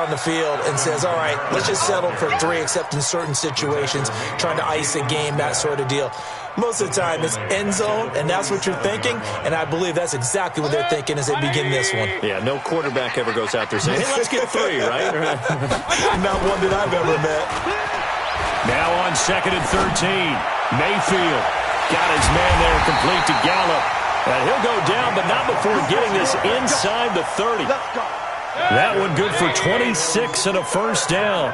on the field and says, all right, let's just settle for 3, except in certain situations, trying to ice a game, that sort of deal. Most of the time, it's end zone, and that's what you're thinking, and I believe that's exactly what they're thinking as they begin this one. Yeah, no quarterback ever goes out there saying, hey, let's get 3, right? Not one that I've ever met. Now on 2nd and 13, Mayfield got his man there complete to Gallup. And he'll go down, but not before getting this inside the 30. That one good for 26 and a first down.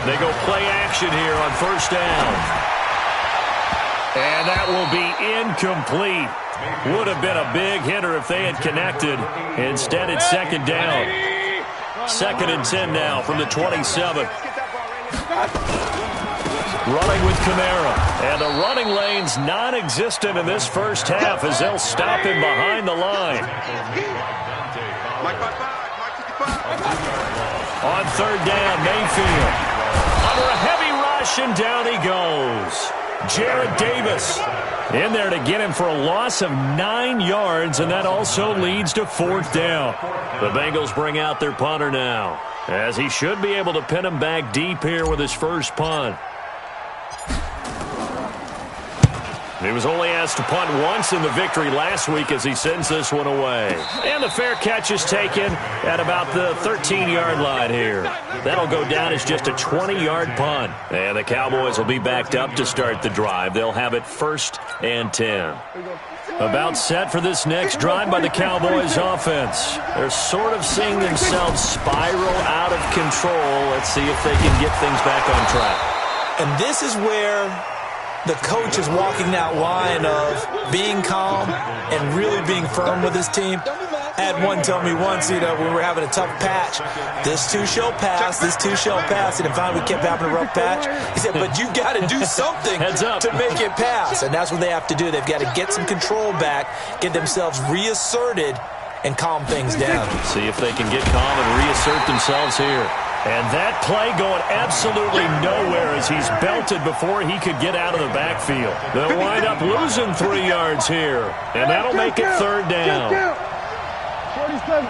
They go play action here on first down. And that will be incomplete. Would have been a big hitter if they had connected. Instead, it's 2nd down. 2nd and 10 now from the 27. Running with Kamara. And the running lane's non-existent in this first half as they'll stop him behind the line. On 3rd down, Mayfield. Under a heavy rush, and down he goes. Jared Davis in there to get him for a loss of 9 yards, and that also leads to 4th down. The Bengals bring out their punter now, as he should be able to pin him back deep here with his first punt. He was only asked to punt once in the victory last week as he sends this one away. And the fair catch is taken at about the 13-yard line here. That'll go down as just a 20-yard punt. And the Cowboys will be backed up to start the drive. They'll have it 1st and 10. About set for this next drive by the Cowboys offense. They're sort of seeing themselves spiral out of control. Let's see if they can get things back on track. And this is where the coach is walking that line of being calm and really being firm with his team. I had one tell me once, when we were having a tough patch, this too shall pass, this too shall pass, and finally we kept having a rough patch. He said, but you got to do something to make it pass, and that's what they have to do. They've got to get some control back, get themselves reasserted, and calm things down. See if they can get calm and reassert themselves here. And that play going absolutely nowhere as he's belted before he could get out of the backfield. They'll wind up losing 3 yards here, and that'll make it 3rd down. 47.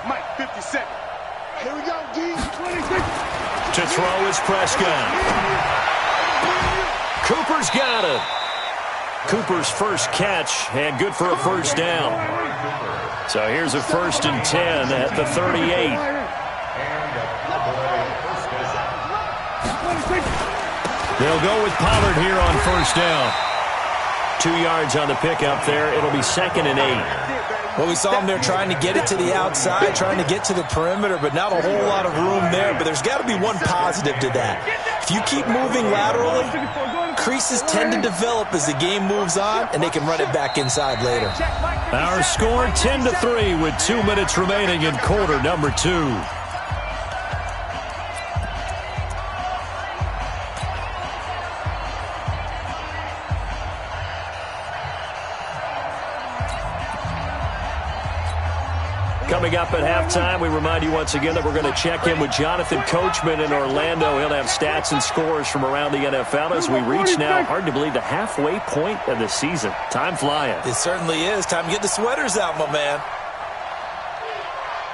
Mike, 57. Here we go, D. 26. To throw is Prescott. Cooper's got it. Cooper's first catch, and good for a first down. So here's a 1st and 10 at the 38. They'll go with Pollard here on first down. 2 yards on the pickup there. It'll be 2nd and 8. Well, we saw him there trying to get it to the outside, trying to get to the perimeter, but not a whole lot of room there. But there's got to be one positive to that. If you keep moving laterally, creases tend to develop as the game moves on, and they can run it back inside later. Our score 10-3 with 2 minutes remaining in quarter number 2. Coming up at halftime, we remind you once again that we're going to check in with Jonathan Coachman in Orlando. He'll have stats and scores from around the NFL as we reach now, hard to believe, the halfway point of the season. Time flying. It certainly is. Time to get the sweaters out, my man.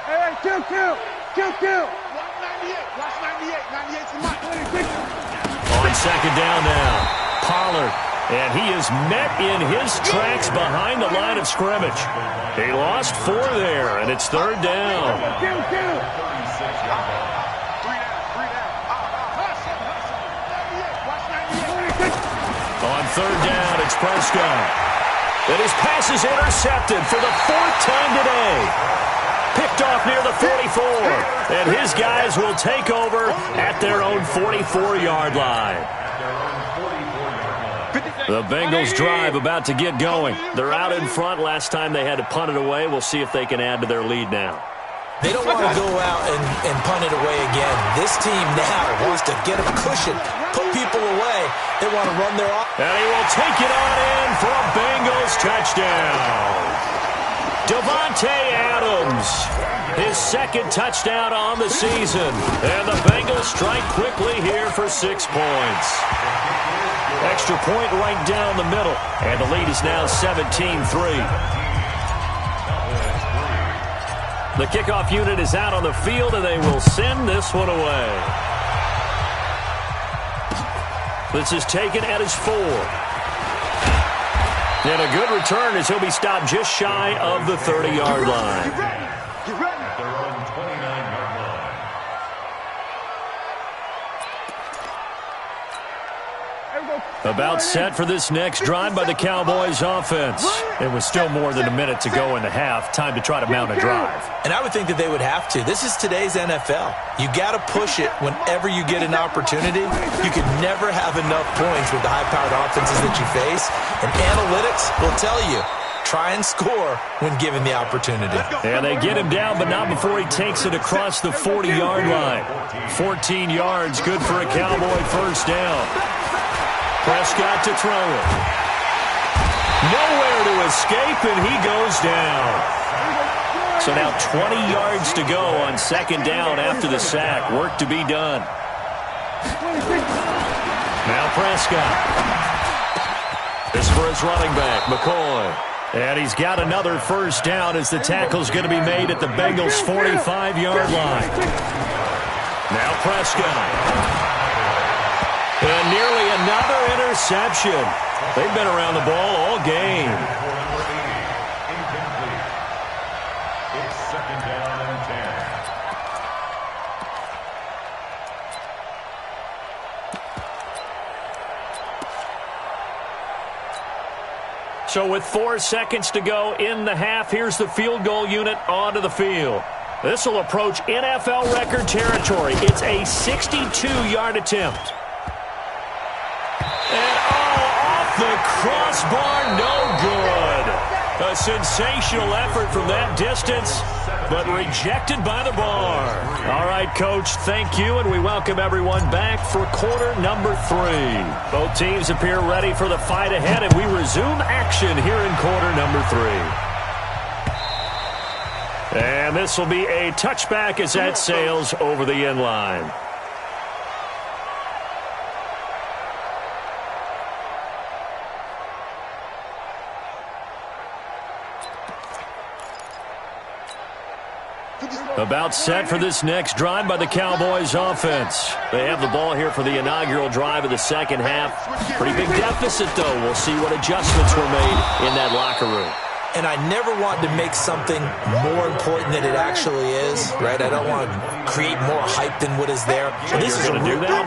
Hey, kill. Watch 98. Watch 98. 98's the Mike. 26. On 2nd down now, Pollard. And he is met in his tracks behind the line of scrimmage. He lost 4 there, and it's 3rd down. On 3rd down, it's Prescott. And his pass is intercepted for the 4th time today. Picked off near the 44. And his guys will take over at their own 44-yard line. The Bengals drive about to get going. They're out in front. Last time they had to punt it away. We'll see if they can add to their lead now. They don't want to go out and punt it away again. This team now wants to get a cushion, put people away. They want to run their off. And he will take it on in for a Bengals touchdown. Davante Adams, his second touchdown on the season. And the Bengals strike quickly here for 6 points. Extra point right down the middle. And the lead is now 17-3. The kickoff unit is out on the field, and they will send this one away. This is taken at his 4. And a good return as he'll be stopped just shy of the 30-yard line. About set for this next drive by the Cowboys offense. It was still more than a minute to go in the half. Time to try to mount a drive. And I would think that they would have to. This is today's NFL. You got to push it whenever you get an opportunity. You can never have enough points with the high-powered offenses that you face. And analytics will tell you, try and score when given the opportunity. And they get him down, but not before he takes it across the 40-yard line. 14 yards, good for a Cowboy first down. Prescott to throw it. Nowhere to escape, and he goes down. So now 20 yards to go on second down after the sack. Work to be done. Now Prescott. This for his running back, McCoy. And he's got another first down as the tackle's going to be made at the Bengals' 45-yard line. Now Prescott. And nearly another interception. They've been around the ball all game. It's second down and 10. So with 4 seconds to go in the half, here's the field goal unit onto the field. This will approach NFL record territory. It's a 62-yard attempt. And off the crossbar, no good. A sensational effort from that distance, but rejected by the bar. All right, Coach, thank you, and we welcome everyone back for quarter number 3. Both teams appear ready for the fight ahead, and we resume action here in quarter number 3. And this will be a touchback as that sails over the end line. About set for this next drive by the Cowboys offense. They have the ball here for the inaugural drive of the second half. Pretty big deficit, though. We'll see what adjustments were made in that locker room. And I never want to make something more important than it actually is, right? I don't want to create more hype than what is there. So this is I'm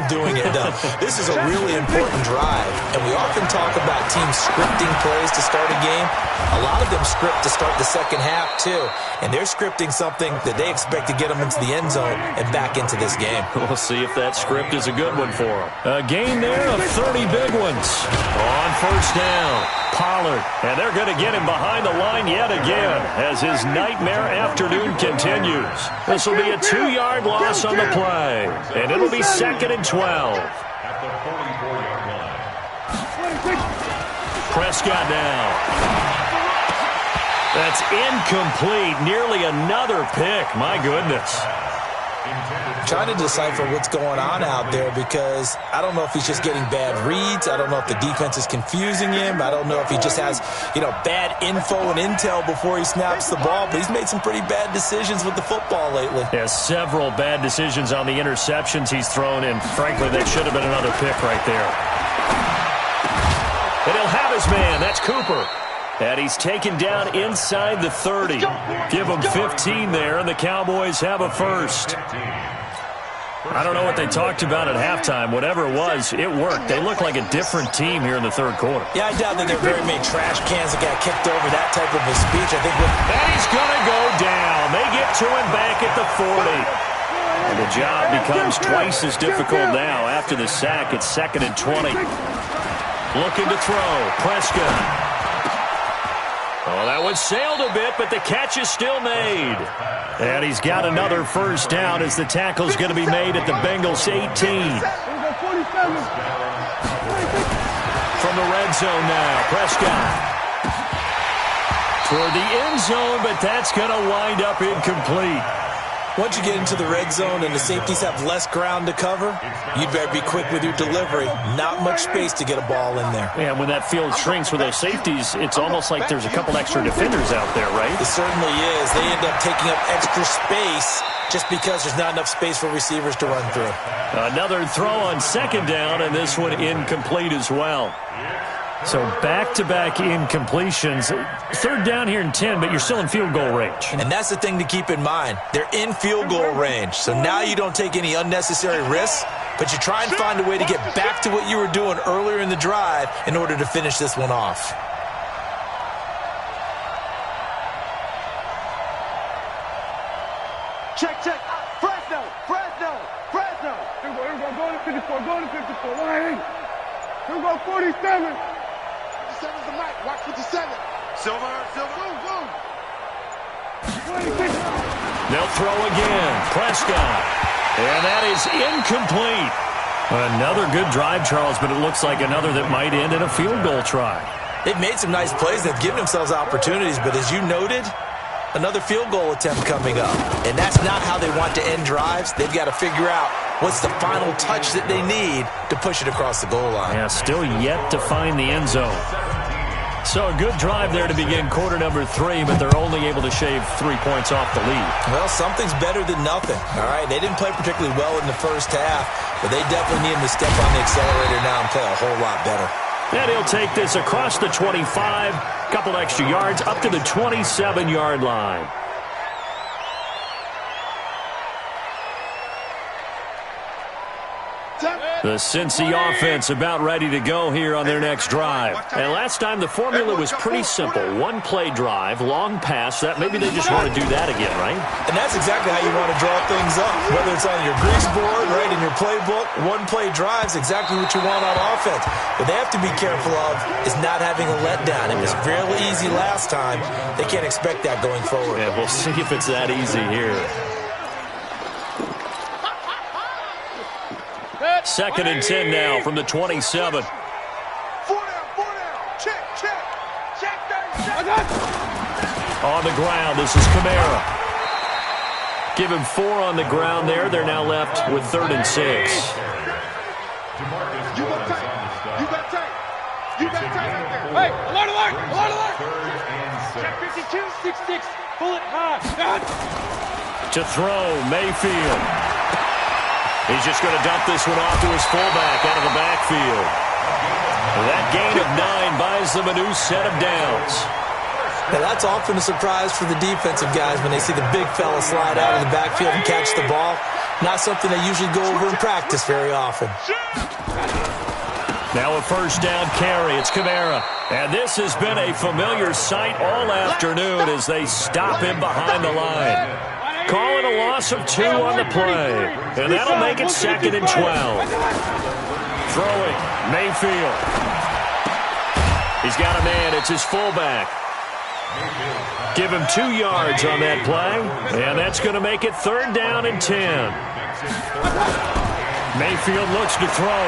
doing it, though. This is a really important drive. And we often talk about teams scripting plays to start a game. A lot of them script to start the second half, too. And they're scripting something that they expect to get them into the end zone and back into this game. We'll see if that script is a good one for them. A gain there of 30 big ones. On first down, Pollard. And they're going to get him behind the line yet again as his nightmare afternoon continues. This will be a 2-yard loss on the play. And it'll be 2nd and 12. At the 44-yard line. Prescott now. That's incomplete. Nearly another pick. My goodness. Trying to decipher what's going on out there because I don't know if he's just getting bad reads. I don't know if the defense is confusing him. I don't know if he just has, bad info and intel before he snaps the ball. But he's made some pretty bad decisions with the football lately. Yeah, several bad decisions on the interceptions he's thrown, and frankly, that should have been another pick right there. And he'll have his man. That's Cooper. And he's taken down inside the 30. Give him 15 there, and the Cowboys have a first. I don't know what they talked about at halftime. Whatever it was, it worked. They look like a different team here in the third quarter. Yeah, I doubt that there are very many trash cans that got kicked over that type of a speech. I think and he's going to go down. They get to him back at the 40. And the job becomes twice as difficult now. After the sack, it's 2nd and 20. Looking to throw. Prescott. Oh, that one sailed a bit, but the catch is still made. And he's got another first down as the tackle's going to be made at the Bengals' 18. From the red zone now, Prescott. toward the end zone, but that's going to wind up incomplete. Once you get into the red zone and the safeties have less ground to cover, you'd better be quick with your delivery. Not much space to get a ball in there. Yeah, when that field shrinks with those safeties, it's almost like there's a couple extra defenders out there, right? It certainly is. They end up taking up extra space just because there's not enough space for receivers to run through. Another throw on second down, and this one incomplete as well. So back-to-back incompletions. Third down here in 10, but you're still in field goal range. And that's the thing to keep in mind. They're in field goal range. So now you don't take any unnecessary risks, but you try and find a way to get back to what you were doing earlier in the drive in order to finish this one off. Check, check. Fresno, Fresno, Fresno. Here we go, go to 54, go to 54. Here we go, 47. 47's the mic. Watch 57. Silver, silver. Boom, boom. 26. They'll throw again. Prescott. And that is incomplete. Another good drive, Charles, but it looks like another that might end in a field goal try. They've made some nice plays. They've given themselves opportunities, but as you noted, another field goal attempt coming up. And that's not how they want to end drives. They've got to figure out what's the final touch that they need to push it across the goal line. Yeah, still yet to find the end zone. So a good drive there to begin quarter number 3, but they're only able to shave 3 points off the lead. Well, something's better than nothing, all right? They didn't play particularly well in the first half, but they definitely need him to step on the accelerator now and play a whole lot better. And he'll take this across the 25, couple extra yards, up to the 27-yard line. The Cincy offense about ready to go here on their next drive. And last time the formula was pretty simple. One-play drive, long pass. That maybe they just want to do that again, right? And that's exactly how you want to draw things up. Whether it's on your grease board, right, in your playbook, one-play drive's exactly what you want on offense. What they have to be careful of is not having a letdown. It was really easy last time. They can't expect that going forward. Yeah, we'll see if it's that easy here. Second and 10 now from the 27. 4 down, 4 down. Check, check. Check 37. On the ground, this is Kamara. Give him 4 on the ground there. They're now left with 3rd and 6. You got tight. You got tight. You got tight out there. Hey, alert, alert, alert, alert. Check 52, 6-6. Pull it high. To throw, Mayfield. He's just going to dump this one off to his fullback out of the backfield. That gain of 9 buys them a new set of downs. Now, that's often a surprise for the defensive guys when they see the big fella slide out of the backfield and catch the ball. Not something they usually go over in practice very often. Now a first down carry. It's Kamara. And this has been a familiar sight all afternoon as they stop him behind the line. Calling a loss of 2 on the play. And that'll make it 2nd and 12. Throwing, Mayfield. He's got a man. It's his fullback. Give him 2 yards on that play. And that's going to make it 3rd down and 10. Mayfield looks to throw.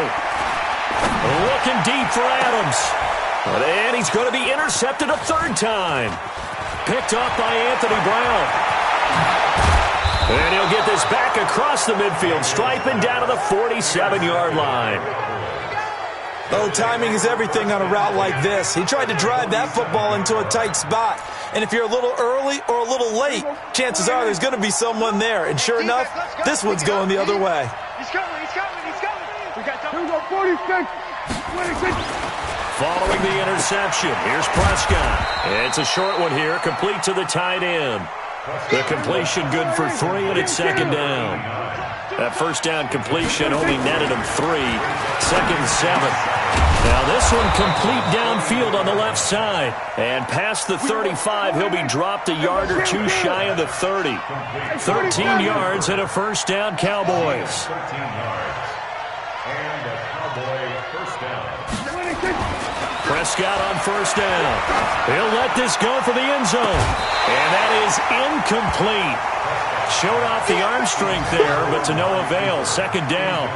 Looking deep for Adams. And he's going to be intercepted a 3rd time. Picked off by Anthony Brown. And he'll get this back across the midfield, striping down to the 47-yard line. Oh, timing is everything on a route like this. He tried to drive that football into a tight spot. And if you're a little early or a little late, chances are there's going to be someone there. And sure enough, this one's going the other way. He's coming, he's coming, he's coming. We got 46, 26. Following the interception, here's Prescott. It's a short one here, complete to the tight end. The completion good for 3, and it's 2nd down. That first down completion only netted him 3. 2nd and 7. Now this one complete downfield on the left side. And past the 35, he'll be dropped a yard or 2 shy of the 30. 13 yards and a first down, Cowboys. 13 yards. And a Cowboy first down. Prescott on first down. He'll let this go for the end zone. And that is incomplete. Showed off the arm strength there, but to no avail. 2nd down.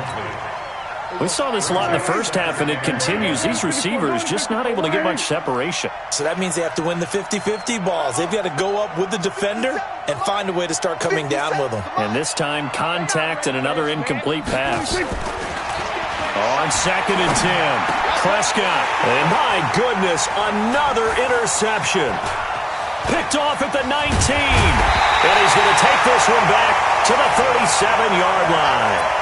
We saw this a lot in the first half, and it continues. These receivers just not able to get much separation. So that means they have to win the 50-50 balls. They've got to go up with the defender and find a way to start coming down with them. And this time, contact and another incomplete pass. On 2nd and 10, Prescott. And my goodness, another interception. Picked off at the 19. And he's going to take this one back to the 37-yard line.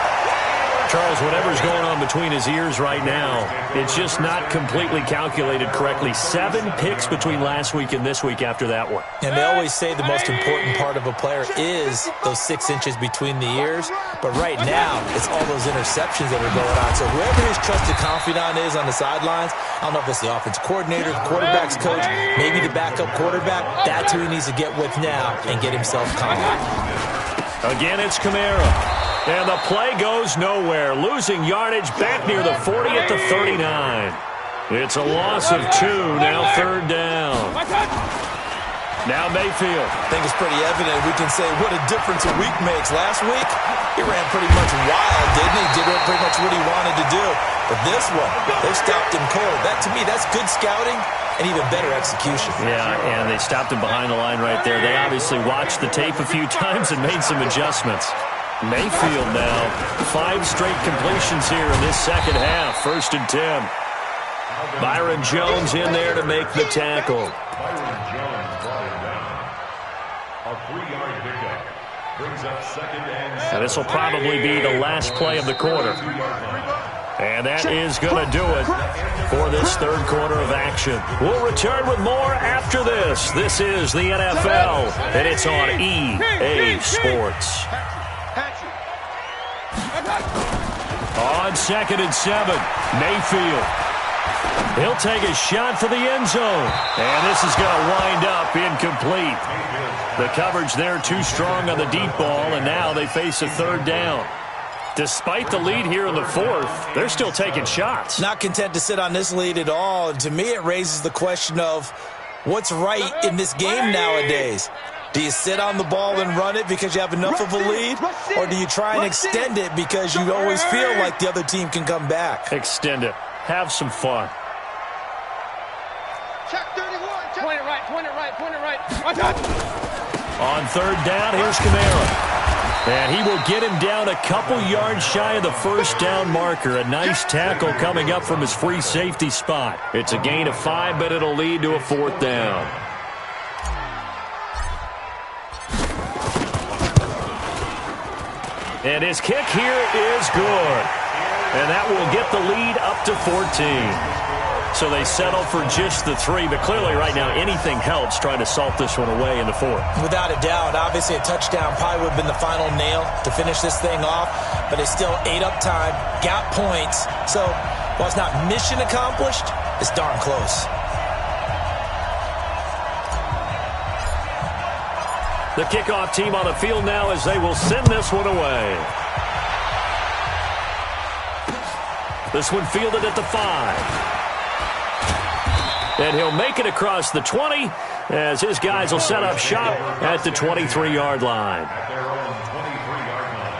Charles, whatever's going on between his ears right now, it's just not completely calculated correctly. 7 picks between last week and this week after that one. And they always say the most important part of a player is those 6 inches between the ears. But right now, it's all those interceptions that are going on. So whoever his trusted confidant is on the sidelines, I don't know if it's the offensive coordinator, the quarterback's coach, maybe the backup quarterback, that's who he needs to get with now and get himself calm. Again, it's Kamara. And the play goes nowhere. Losing yardage back near the 40 at the 39. It's a loss of 2, now 3rd down. Now Mayfield. I think it's pretty evident. We can say what a difference a week makes. Last week, he ran pretty much wild, didn't he? Did pretty much what he wanted to do. But this one, they stopped him cold. That, to me, that's good scouting and even better execution. Yeah, and they stopped him behind the line right there. They obviously watched the tape a few times and made some adjustments. Mayfield now, 5 straight completions here in this second half. 1st and 10. Byron Jones in there to make the tackle. Byron Jones brought him down. A 3-yard pickup brings up 2nd and 7. Now this will probably be the last play of the quarter. And that is going to do it for this 3rd quarter of action. We'll return with more after this. This is the NFL, and it's on EA Sports. On 2nd and 7, Mayfield. He'll take a shot for the end zone. And this is going to wind up incomplete. The coverage there too strong on the deep ball, and now they face a 3rd down. Despite the lead here in the 4th, they're still taking shots. Not content to sit on this lead at all. And to me, it raises the question of what's right in this game nowadays. Do you sit on the ball and run it because you have enough of a lead? Or do you try and extend it because you always feel like the other team can come back? Extend it. Have some fun. Check 31. Point it right, point it right, point it right. On 3rd down, here's Kamara. And he will get him down a couple yards shy of the 1st down marker. A nice tackle coming up from his free safety spot. It's a gain of 5, but it'll lead to a 4th down. And his kick here is good. And that will get the lead up to 14. So they settle for just the 3. But clearly right now anything helps trying to salt this one away in the 4th. Without a doubt. Obviously a touchdown probably would have been the final nail to finish this thing off. But it's still ate up time. Got points. So while it's not mission accomplished, it's darn close. The kickoff team on the field now as they will send this one away. This one fielded at the 5. And he'll make it across the 20 as his guys will set up shop at the 23-yard line. At their own 23-yard line.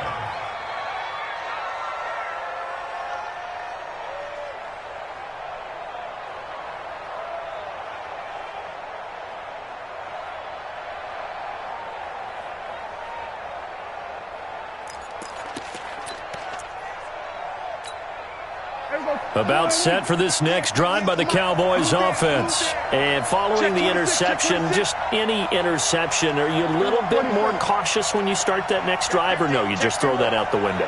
About set for this next drive by the Cowboys offense. And following the interception, just any interception, are you a little bit more cautious when you start that next drive, or no, you just throw that out the window?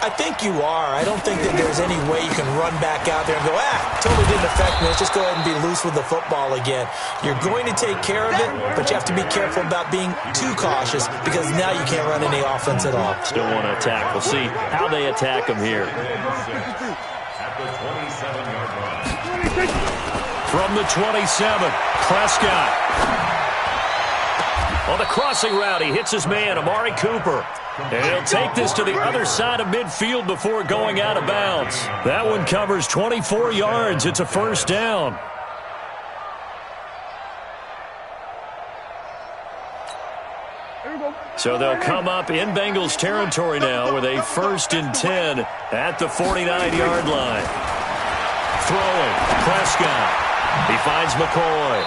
I think you are. I don't think that there's any way you can run back out there and go, totally didn't affect me. Let's just go ahead and be loose with the football again. You're going to take care of it, but you have to be careful about being too cautious because now you can't run any offense at all. Still want to attack. We'll see how they attack them here. At the 27-yard line. From the 27, Prescott. On the crossing route, he hits his man, Amari Cooper. And he'll take this to the other side of midfield before going out of bounds. That one covers 24 yards. It's a 1st down. So they'll come up in Bengals territory now with a 1st and 10 at the 49-yard line. Throwing, Prescott. He finds McCoy.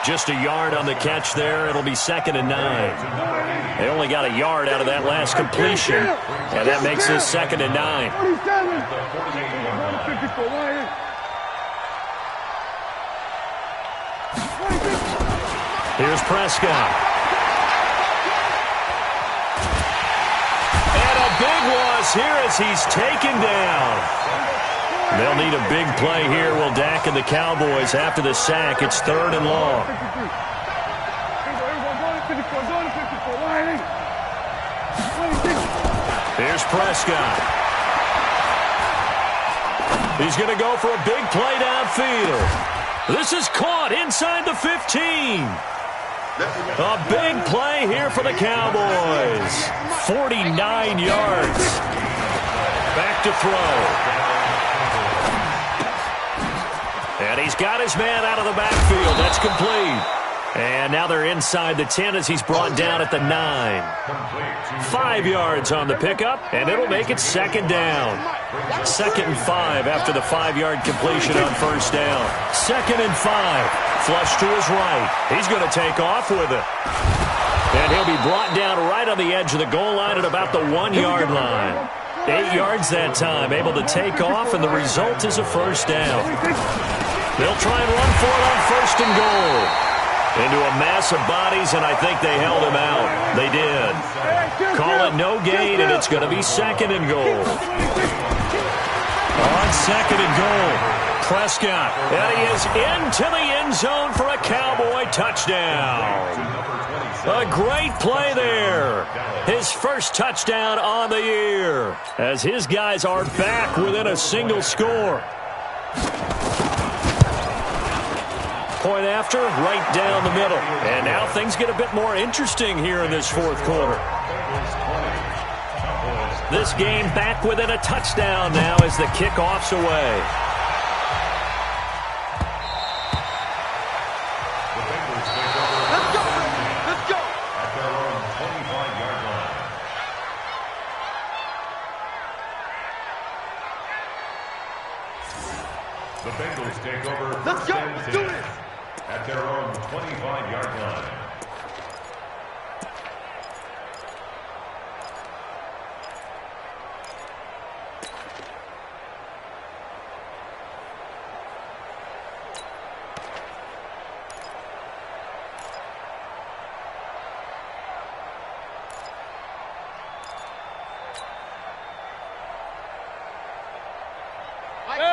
Just a yard on the catch there. It'll be 2nd and 9. They only got a yard out of that last completion, and that makes this 2nd and 9. Here's Prescott. And a big loss here as he's taken down. They'll need a big play here, will Dak and the Cowboys after the sack. It's 3rd and long. Here's Prescott. He's going to go for a big play downfield. This is caught inside the 15. A big play here for the Cowboys. 49 yards. Back to throw. And he's got his man out of the backfield. That's complete. And now they're inside the 10 as he's brought down at the 9. 5 yards on the pickup, and it'll make it 2nd down. 2nd and 5 after the 5-yard completion on 1st down. 2nd and 5. Flush to his right. He's going to take off with it. And he'll be brought down right on the edge of the goal line at about the 1-yard line. 8 yards that time, able to take off, and the result is a 1st down. They'll try and run for it on 1st and goal. Into a mass of bodies, and I think they held him out. They did. Call it no gain, and it's going to be 2nd and goal. On 2nd and goal. Prescott, and he is into the end zone for a Cowboy touchdown. A great play there. His first touchdown on the year, as his guys are back within a single score. Point after, right down the middle. And now things get a bit more interesting here in this 4th quarter. This game back within a touchdown now as the kickoff's away. The Bengals take over. Let's go. Let's do it. At their own 25-yard line.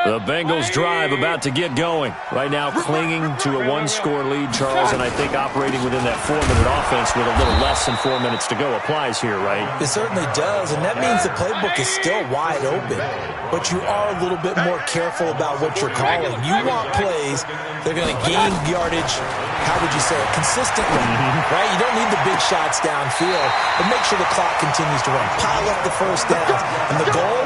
The Bengals drive about to get going. Right now clinging to a 1-score lead, Charles, and I think operating within that 4-minute offense with a little less than 4 minutes to go applies here, right? It certainly does, and that means the playbook is still wide open. But you are a little bit more careful about what you're calling. You want plays that are going to gain yardage, how would you say it, consistently, right? You don't need the big shots downfield, but make sure the clock continues to run. Pile up the first downs. And the goal,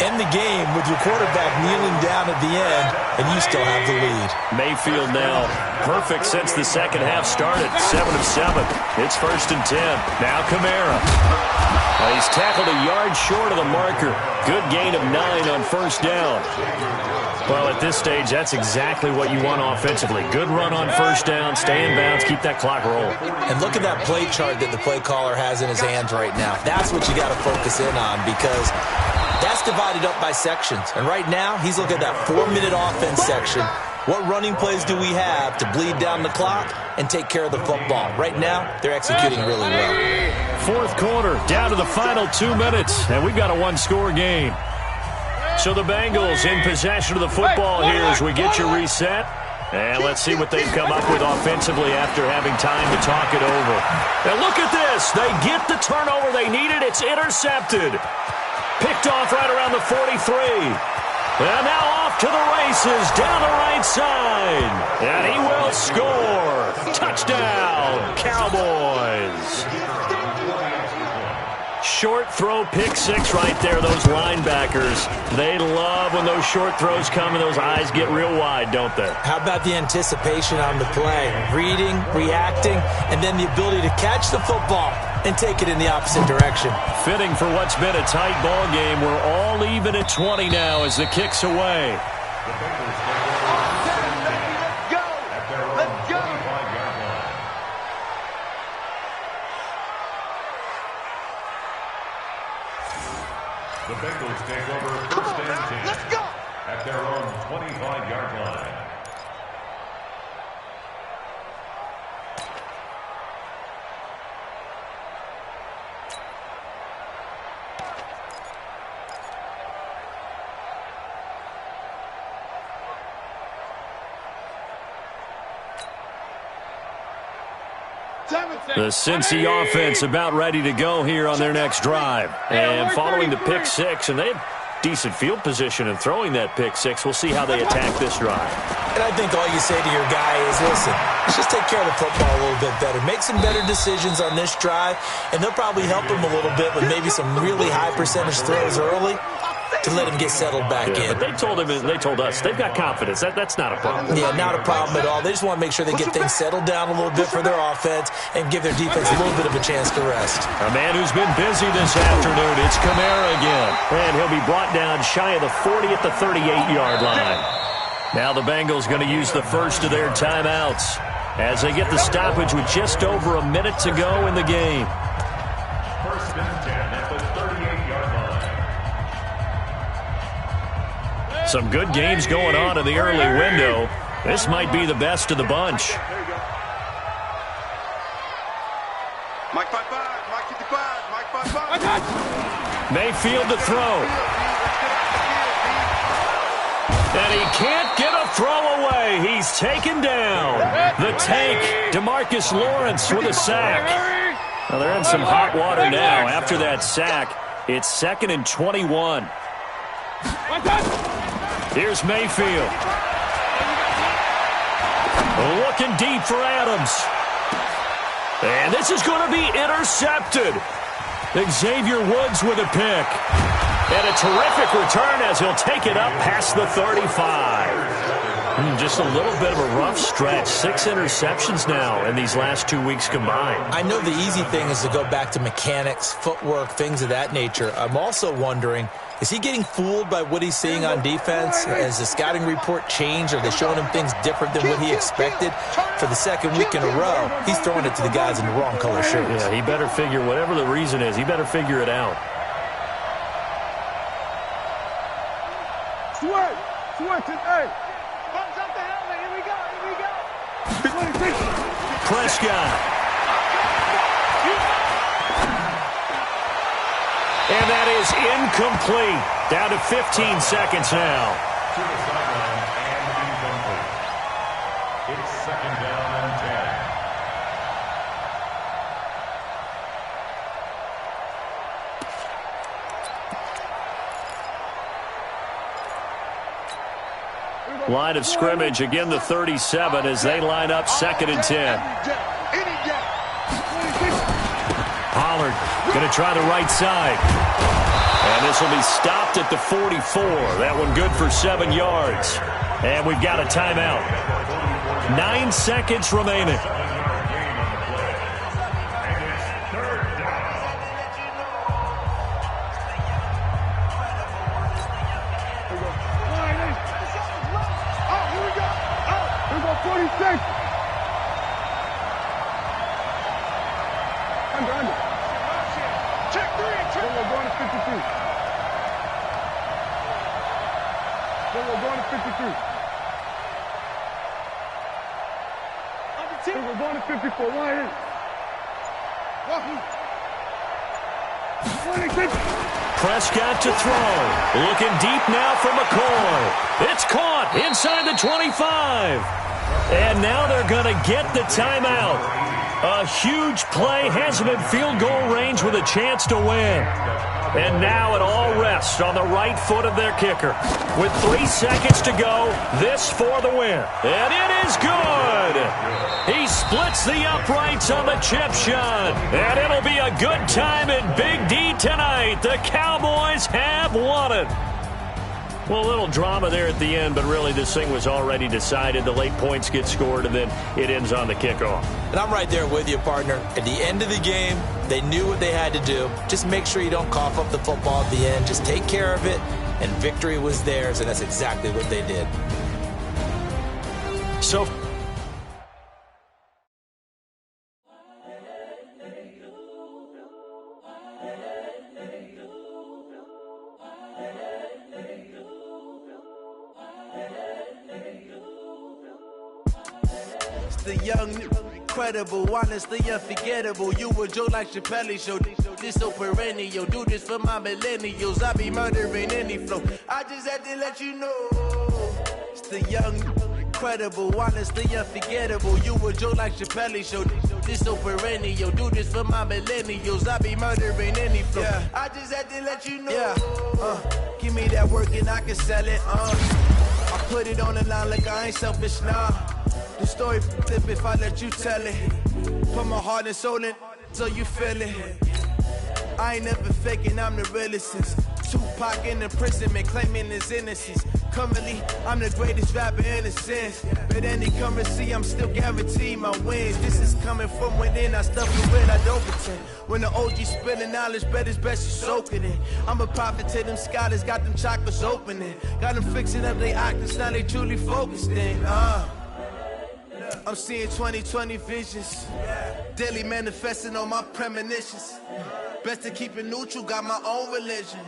end the game with your quarterback kneeling down at the end, and you still have the lead. Mayfield now perfect since the second half started. 7 of 7. It's 1st and 10. Now Kamara. He's tackled a yard short of the marker. Good gain of 9 on 1st down. Well, at this stage, that's exactly what you want offensively. Good run on 1st down, stay in bounds, keep that clock rolling. And look at that play chart that the play caller has in his hands right now. That's what you got to focus in on, because that's divided up by sections. And right now, he's looking at that 4-minute offense section. What running plays do we have to bleed down the clock and take care of the football? Right now, they're executing really well. 4th quarter, down to the final 2 minutes, and we've got a 1-score game. So the Bengals in possession of the football here as we get you reset. And let's see what they've come up with offensively after having time to talk it over. And look at this. They get the turnover they needed. It's intercepted. Picked off right around the 43. And now off to the races down the right side. And he will score. Touchdown, Cowboys. short throw pick six right there, those linebackers. They love when those short throws come and those eyes get real wide, don't they? How about the anticipation on the play? Reading, reacting, and then the ability to catch the football and take it in the opposite direction. Fitting for what's been a tight ball game. We're all even at 20 now as the kick's away. The Bengals take over first and 10. Let's go! At their own 25-yard line. The Cincy offense about ready to go here on their next drive. And following the pick six, and they have decent field position in throwing that pick six. We'll see how they attack this drive. And I think all you say to your guy is, listen, let's just take care of the football a little bit better. Make some better decisions on this drive, and they'll probably help him a little bit with maybe some really high percentage throws early to let him get settled back in. But they told him, and they told us, they've got confidence. That's not a problem. Yeah, not a problem at all. They just want to make sure they get things settled down a little bit for their offense and give their defense a little bit of a chance to rest. A man who's been busy this afternoon, it's Kamara again. And he'll be brought down shy of the 40 at the 38-yard line. Now the Bengals going to use the first of their timeouts as they get the stoppage with just over a minute to go in the game. First and 10 at the 38-yard line. Some good games going on in the early window. This might be the best of the bunch. Mike 5-5, Mike 55, Mike 5-5. Mayfield to throw. And he can't get a throw away. He's taken down. The tank, DeMarcus Lawrence with a sack. Well, they're in some hot water now. After that sack, it's 2nd and 21. Here's Mayfield. Looking deep for Adams. And this is going to be intercepted. Xavier Woods with a pick. And a terrific return as he'll take it up past the 35. Just a little bit of a rough stretch. 6 interceptions now in these last 2 weeks combined. I know the easy thing is to go back to mechanics, footwork, things of that nature. I'm also wondering, is he getting fooled by what he's seeing on defense? Has the scouting report changed? Are they showing him things different than what he expected? For the second week in a row, he's throwing it to the guys in the wrong color shirts. Yeah, he better figure, whatever the reason is, he better figure it out. Switch it, hey. Punch up the helmet, here we go. Prescott. And that is incomplete. Down to 15 seconds now. To the sideline and incomplete. It's 2nd down and 10. Line of scrimmage, again the 37 as they line up 2nd and 10. Pollard going to try the right side. And this will be stopped at the 44. That one good for 7 yards. And we've got a timeout. 9 seconds remaining. We're going to 54. Why? Prescott to throw. Looking deep now for McCoy. It's caught inside the 25. And now they're going to get the timeout. A huge play has him in field goal range with a chance to win. And now it all rests on the right foot of their kicker. With 3 seconds to go, this for the win. And it is good. He splits the uprights on the chip shot. And it'll be a good time in Big D tonight. The Cowboys have won it. Well, a little drama there at the end, but really this thing was already decided. The late points get scored, and then it ends on the kickoff. And I'm right there with you, partner. At the end of the game, they knew what they had to do. Just make sure you don't cough up the football at the end. Just take care of it, and victory was theirs, and that's exactly what they did. So the young, incredible, honestly unforgettable. You a joke like Chappelle Show. This so perennial. Do this for my millennials. I be murdering any flow. I just had to let you know. It's the young, incredible, honestly unforgettable. You a joke like Chappelle Show. This so perennial. Do this for my millennials. I be murdering any flow. Yeah. I just had to let you know. Yeah. Give me that work and I can sell it. I put it on the line like I ain't selfish, nah. The story flip if I let you tell it. Put my heart and soul in so you feel it. I ain't never faking, I'm the realest since Tupac in imprisonment, claiming his innocence. Currently, I'm the greatest rapper in a sense. But any currency, I'm still guaranteed my wins. This is coming from within, I stuff it with, I don't pretend. When the OG spilling knowledge, bet it's best you soak it in. I'm a prophet to them scholars, got them chakras opening. Got them fixing up they octaves, now they truly focused in. I'm seeing 2020 visions, daily manifesting on my premonitions. Best to keep it neutral, got my own religion.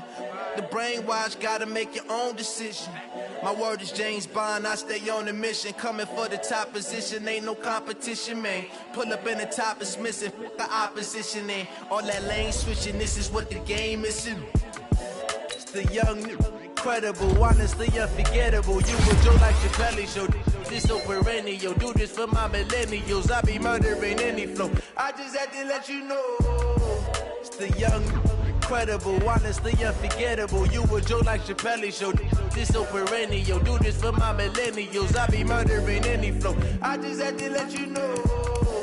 The brainwash, gotta make your own decision. My word is James Bond, I stay on a mission. Coming for the top position, ain't no competition, man. Pull up in the top, it's missing, the opposition ain't. All that lane switching, this is what the game is. It's the young, incredible, honestly unforgettable. You a joke like Chappelle Show. This so perennial. Do this for my millennials. I be murdering any flow. I just had to let you know. It's the young, incredible, honestly unforgettable. You a joke like Chappelle Show. This so perennial. Do this for my millennials. I be murdering any flow. I just had to let you know.